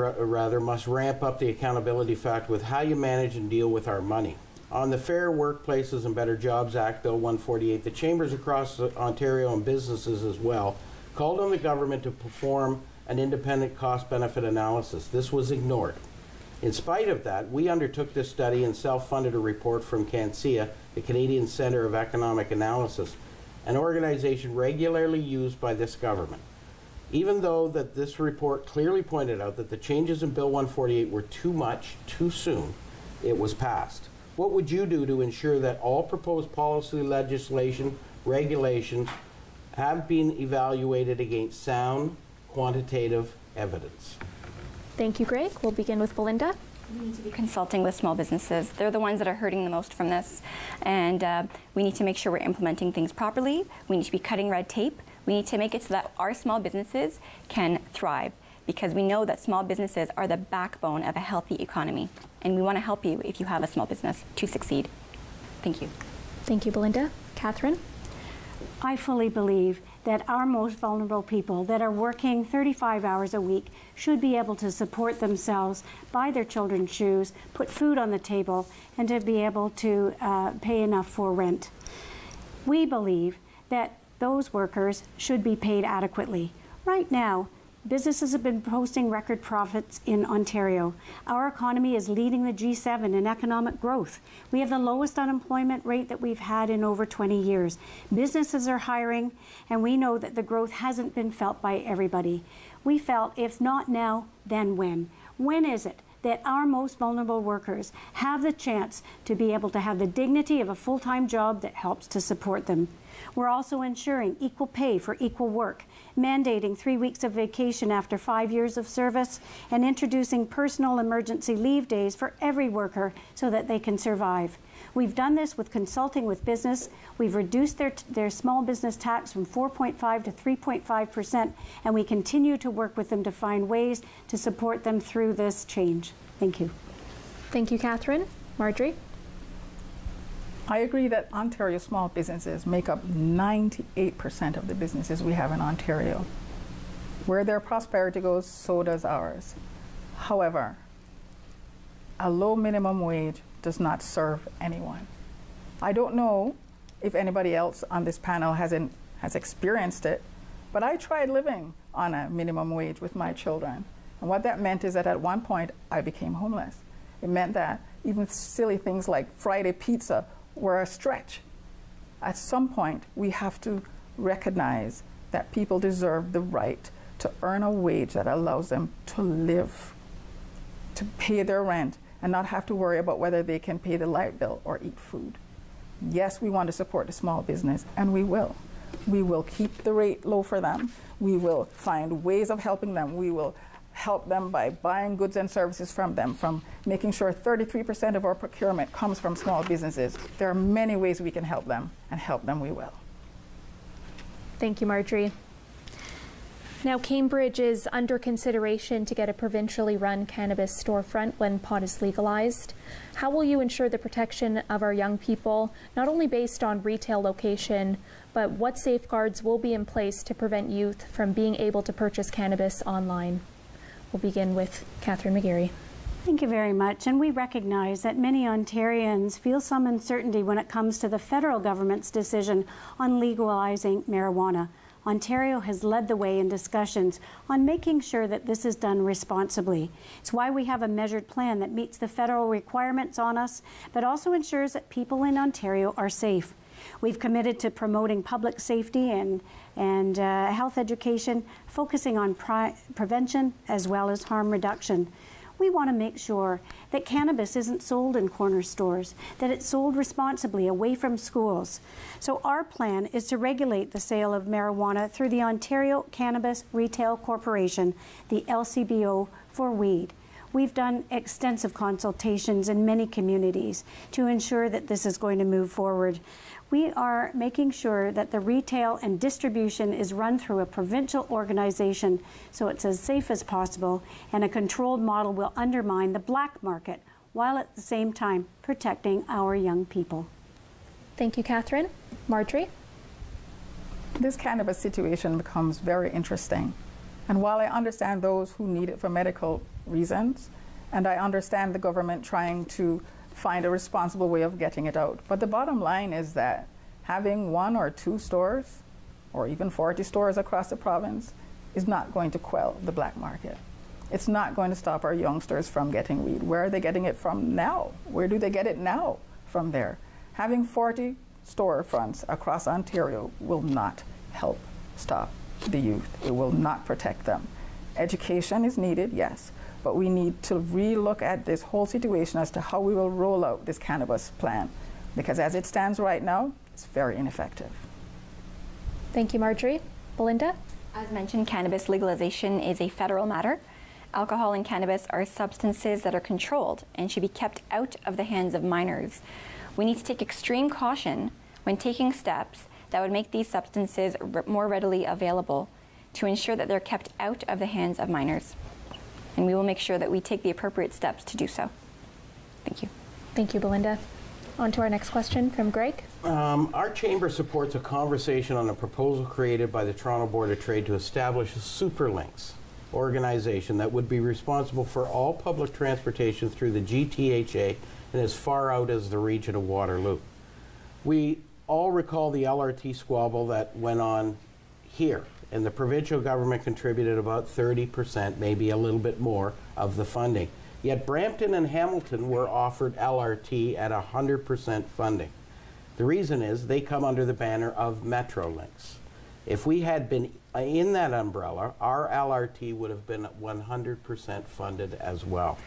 must ramp up the accountability factor with how you manage and deal with our money. On the Fair Workplaces and Better Jobs Act, Bill 148, the chambers across Ontario and businesses as well called on the government to perform an independent cost-benefit analysis. This was ignored. In spite of that, we undertook this study and self-funded a report from CanCEA, the Canadian Centre of Economic Analysis, an organization regularly used by this government. Even though that this report clearly pointed out that the changes in Bill 148 were too much, too soon, it was passed. What would you do to ensure that all proposed policy, legislation, regulations have been evaluated against sound, quantitative evidence? Thank you, Greg. We'll begin with Belinda. We need to be consulting with small businesses. They're the ones that are hurting the most from this. And we need to make sure we're implementing things properly. We need to be cutting red tape. We need to make it so that our small businesses can thrive, because we know that small businesses are the backbone of a healthy economy. And we want to help you if you have a small business to succeed. Thank you. Thank you, Belinda. Catherine? I fully believe that our most vulnerable people that are working 35 hours a week should be able to support themselves, buy their children's shoes, put food on the table, and to be able to pay enough for rent. We believe that those workers should be paid adequately. Right now, businesses have been posting record profits in Ontario. Our economy is leading the G7 in economic growth. We have the lowest unemployment rate that we've had in over 20 years. Businesses are hiring, and we know that the growth hasn't been felt by everybody. We felt, if not now, then when? When is it that our most vulnerable workers have the chance to be able to have the dignity of a full-time job that helps to support them. We're also ensuring equal pay for equal work, mandating 3 weeks of vacation after 5 years of service, and introducing personal emergency leave days for every worker so that they can survive. We've done this with consulting with business. We've reduced their small business tax from 4.5 to 3.5%, and we continue to work with them to find ways to support them through this change. Thank you. Thank you, Catherine. Marjorie? I agree that Ontario small businesses make up 98% of the businesses we have in Ontario. Where their prosperity goes, so does ours. However, a low minimum wage does not serve anyone. I don't know if anybody else on this panel has experienced it, but I tried living on a minimum wage with my children. And what that meant is that at one point I became homeless. It meant that even silly things like Friday pizza were a stretch. At some point, we have to recognize that people deserve the right to earn a wage that allows them to live, to pay their rent, and not have to worry about whether they can pay the light bill or eat food. Yes, we want to support the small business, and we will. We will keep the rate low for them. We will find ways of helping them. We will help them by buying goods and services from them, from making sure 33% of our procurement comes from small businesses. There are many ways we can help them, and help them we will. Thank you, Marjorie. Now, Cambridge is under consideration to get a provincially run cannabis storefront when pot is legalized. How will you ensure the protection of our young people, not only based on retail location, but what safeguards will be in place to prevent youth from being able to purchase cannabis online? We'll begin with Catherine McGarry. Thank you very much. And we recognize that many Ontarians feel some uncertainty when it comes to the federal government's decision on legalizing marijuana. Ontario has led the way in discussions on making sure that this is done responsibly. It's why we have a measured plan that meets the federal requirements on us, but also ensures that people in Ontario are safe. We've committed to promoting public safety and health education, focusing on prevention as well as harm reduction. We want to make sure that cannabis isn't sold in corner stores, that it's sold responsibly away from schools. So our plan is to regulate the sale of marijuana through the Ontario Cannabis Retail Corporation, the LCBO, for weed. We've done extensive consultations in many communities to ensure that this is going to move forward. We are making sure that the retail and distribution is run through a provincial organization so it's as safe as possible, and a controlled model will undermine the black market while at the same time protecting our young people. Thank you, Catherine. Marjorie? This cannabis situation becomes very interesting. And while I understand those who need it for medical reasons, and I understand the government trying to find a responsible way of getting it out, but the bottom line is that having 1 or 2 stores, or even 40 stores across the province, is not going to quell the black market. It's not going to stop our youngsters from getting weed. Where are they getting it from now? Where do they get it now from there? Having 40 storefronts across Ontario will not help stop the youth. It will not protect them. Education is needed, yes, but we need to relook at this whole situation as to how we will roll out this cannabis plan, because as it stands right now, it's very ineffective. Thank you, Marjorie. Belinda? As mentioned, cannabis legalization is a federal matter. Alcohol and cannabis are substances that are controlled and should be kept out of the hands of minors. We need to take extreme caution when taking steps that would make these substances more readily available to ensure that they're kept out of the hands of minors. And we will make sure that we take the appropriate steps to do so. Thank you. Thank you, Belinda. On to our next question from Greg. Our chamber supports a conversation on a proposal created by the Toronto Board of Trade to establish a Superlinks organization that would be responsible for all public transportation through the GTHA and as far out as the region of Waterloo. We all recall the LRT squabble that went on here, and the provincial government contributed about 30%, maybe a little bit more, of the funding. Yet Brampton and Hamilton were offered LRT at 100% funding. The reason is they come under the banner of Metrolinx. If we had been in that umbrella, our LRT would have been 100% funded as well.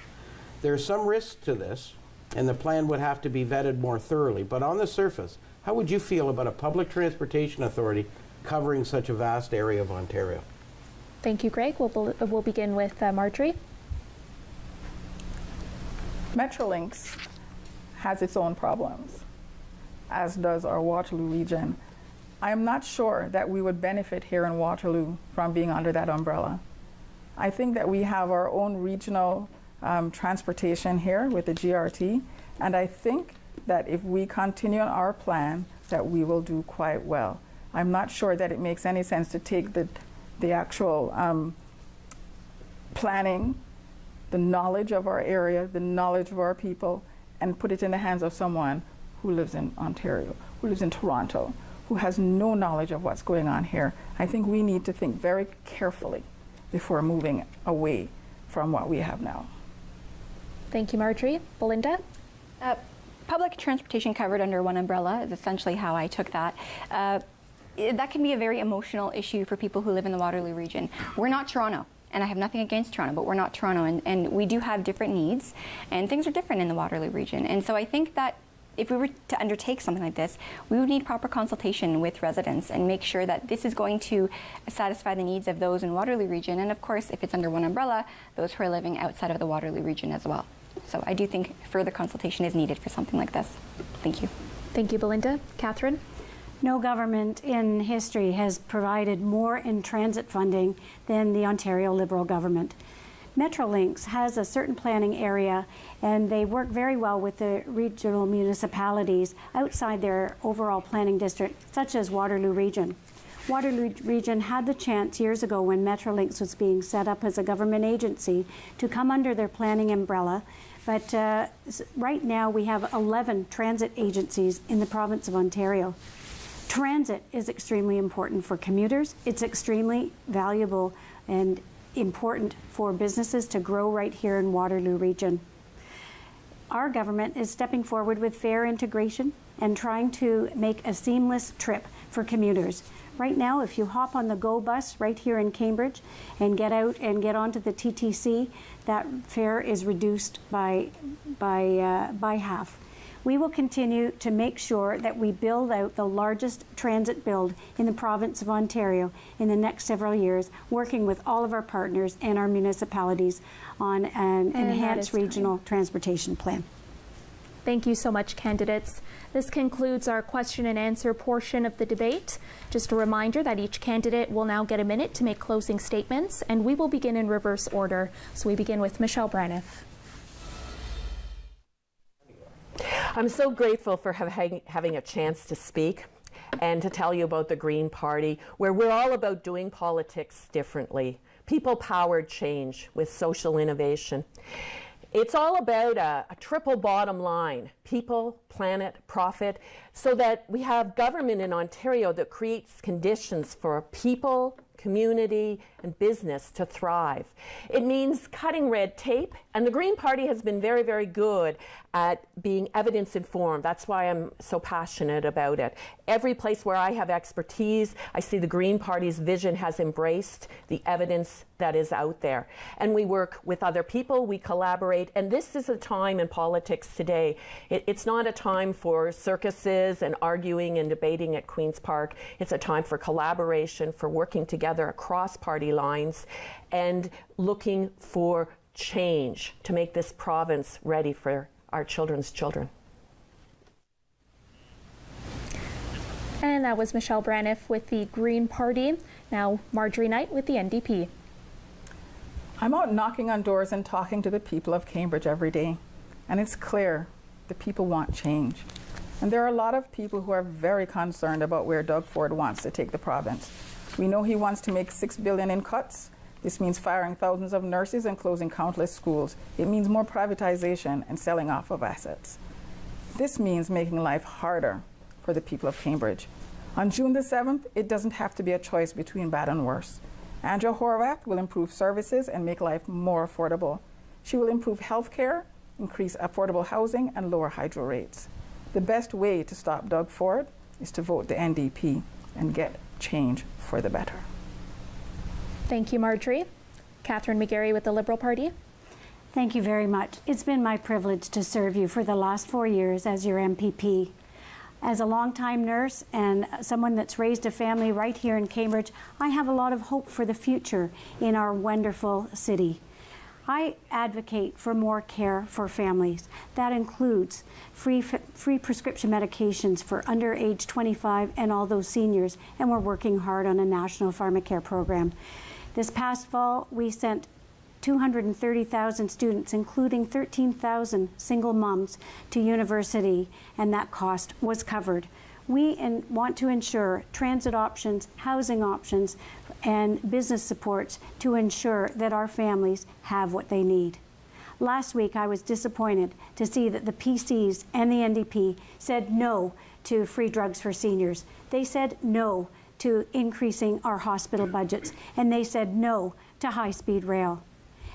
There's some risk to this, and the plan would have to be vetted more thoroughly. But on the surface, how would you feel about a public transportation authority covering such a vast area of Ontario? Thank you, Greg. We'll begin with Marjorie. Metrolinx has its own problems, as does our Waterloo region. I am not sure that we would benefit here in Waterloo from being under that umbrella. I think that we have our own regional transportation here with the GRT, and I think that if we continue on our plan, that we will do quite well. I'm not sure that it makes any sense to take the actual planning, the knowledge of our area, the knowledge of our people, and put it in the hands of someone who lives in Ontario, who lives in Toronto, who has no knowledge of what's going on here. I think we need to think very carefully before moving away from what we have now. Thank you, Marjorie. Belinda? Public transportation covered under one umbrella is essentially how I took that. That can be a very emotional issue for people who live in the Waterloo region. We're not Toronto, and I have nothing against Toronto, but we're not Toronto, and we do have different needs, and things are different in the Waterloo region. And so I think that if we were to undertake something like this, we would need proper consultation with residents and make sure that this is going to satisfy the needs of those in Waterloo region, and of course, if it's under one umbrella, those who are living outside of the Waterloo region as well. So I do think further consultation is needed for something like this. Thank you. Thank you, Belinda. Catherine? No government in history has provided more in transit funding than the Ontario Liberal government. Metrolinx has a certain planning area, and they work very well with the regional municipalities outside their overall planning district, such as Waterloo Region. Waterloo Region had the chance years ago when Metrolinx was being set up as a government agency to come under their planning umbrella, but right now we have 11 transit agencies in the province of Ontario. Transit is extremely important for commuters. It's extremely valuable and important for businesses to grow right here in Waterloo Region. Our government is stepping forward with fare integration and trying to make a seamless trip for commuters. Right now, if you hop on the GO bus right here in Cambridge and get out and get onto the TTC, that fare is reduced by half. We will continue to make sure that we build out the largest transit build in the province of Ontario in the next several years, working with all of our partners and our municipalities on an enhanced regional transportation plan. Thank you so much, candidates. This concludes our question and answer portion of the debate. Just a reminder that each candidate will now get a minute to make closing statements, and we will begin in reverse order. So we begin with Michelle Braniff. I'm so grateful for having a chance to speak and to tell you about the Green Party, where we're all about doing politics differently, people-powered change with social innovation. It's all about a triple bottom line, people, planet, profit, so that we have government in Ontario that creates conditions for people, community, and business to thrive. It means cutting red tape, and the Green Party has been very, very good at being evidence-informed. That's why I'm so passionate about it. Every place where I have expertise, I see the Green Party's vision has embraced the evidence that is out there. And we work with other people, we collaborate, and this is a time in politics today. It's not a time for circuses and arguing and debating at Queen's Park. It's a time for collaboration, for working together across party lines and looking for change to make this province ready for our children's children. And that was Michelle Braniff with the Green Party. Now Marjorie Knight with the NDP. I'm out knocking on doors and talking to the people of Cambridge every day, and it's clear the people want change. And there are a lot of people who are very concerned about where Doug Ford wants to take the province. We know he wants to make $6 billion in cuts. This means firing thousands of nurses and closing countless schools. It means more privatization and selling off of assets. This means making life harder for the people of Cambridge. On June the 7th, it doesn't have to be a choice between bad and worse. Andrea Horwath will improve services and make life more affordable. She will improve health care, increase affordable housing, and lower hydro rates. The best way to stop Doug Ford is to vote the NDP and get change for the better. Thank you, Marjorie. Catherine McGarry with the Liberal Party. Thank you very much. It's been my privilege to serve you for the last 4 years as your MPP. As a longtime nurse and someone that's raised a family right here in Cambridge, I have a lot of hope for the future in our wonderful city. I advocate for more care for families. That includes free prescription medications for under age 25 and all those seniors, and we're working hard on a national pharmacare program. This past fall, we sent 230,000 students, including 13,000 single moms, to university, and that cost was covered. We want to ensure transit options, housing options, and business supports to ensure that our families have what they need. Last week, I was disappointed to see that the PCs and the NDP said no to free drugs for seniors. They said no to increasing our hospital budgets, and they said no to high-speed rail.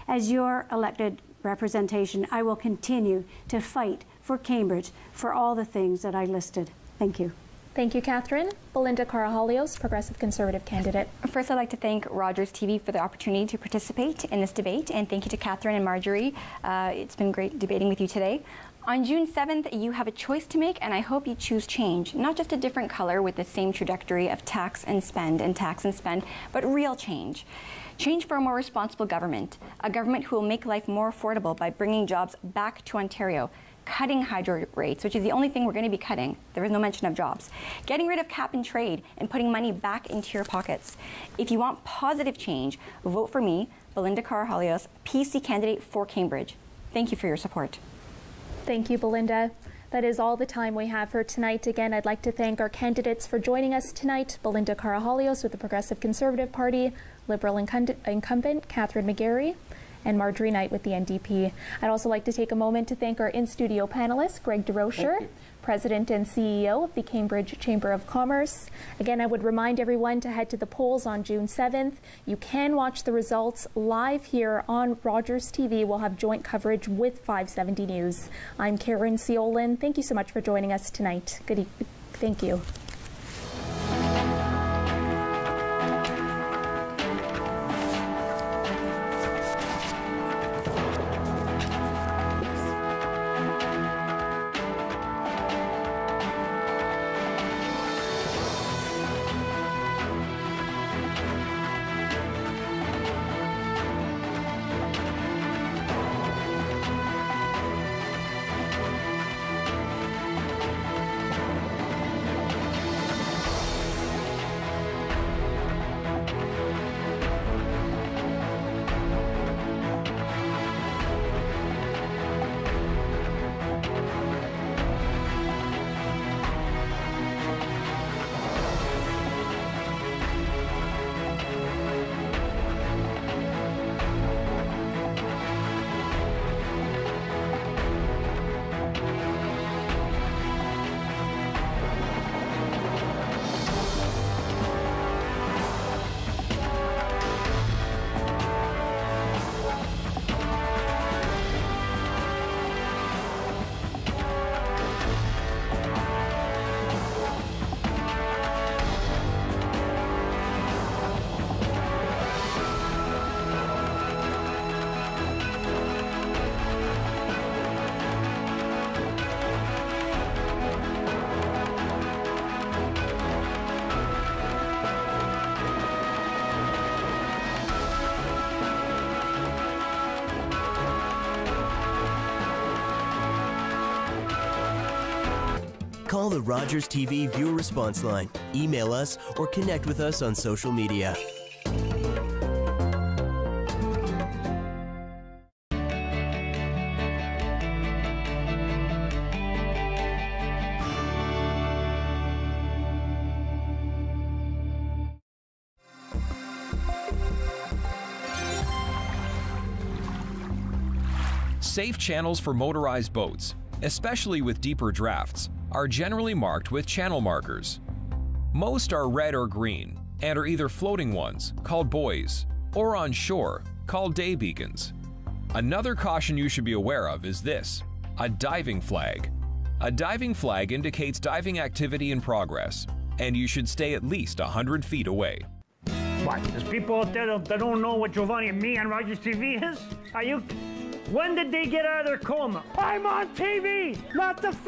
As your elected representation, I will continue to fight for Cambridge for all the things that I listed. Thank you. Thank you, Catherine. Belinda Carahalios, Progressive Conservative candidate. First, I'd like to thank Rogers TV for the opportunity to participate in this debate, and thank you to Catherine and Marjorie. It's been great debating with you today. On June 7th, you have a choice to make, and I hope you choose change. Not just a different color with the same trajectory of tax and spend, but real change. Change for a more responsible government, a government who will make life more affordable by bringing jobs back to Ontario, cutting hydro rates, which is the only thing we're going to be cutting. There is no mention of jobs. Getting rid of cap and trade and putting money back into your pockets. If you want positive change, vote for me, Belinda Carahalios, PC candidate for Cambridge. Thank you for your support. Thank you, Belinda. That is all the time we have for tonight. Again, I'd like to thank our candidates for joining us tonight. Belinda Carahalios with the Progressive Conservative Party, Liberal incumbent Catherine McGarry, and Marjorie Knight with the NDP. I'd also like to take a moment to thank our in-studio panelists, Greg DeRocher, President and CEO of the Cambridge Chamber of Commerce. Again, I would remind everyone to head to the polls on June 7th. You can watch the results live here on Rogers TV. We'll have joint coverage with 570 News. I'm Karen Ciolin. Thank you so much for joining us tonight. Good evening. Thank you. Call the Rogers TV viewer response line, email us, or connect with us on social media. Safe channels for motorized boats, especially with deeper drafts, are generally marked with channel markers. Most are red or green and are either floating ones, called buoys, or on shore, called day beacons. Another caution you should be aware of is this: a diving flag. A diving flag indicates diving activity in progress, and you should stay at least 100 feet away. What? There's people out there that don't know what Giovanni and me on Rogers TV is? Are you When did they get out of their coma? I'm on TV, not the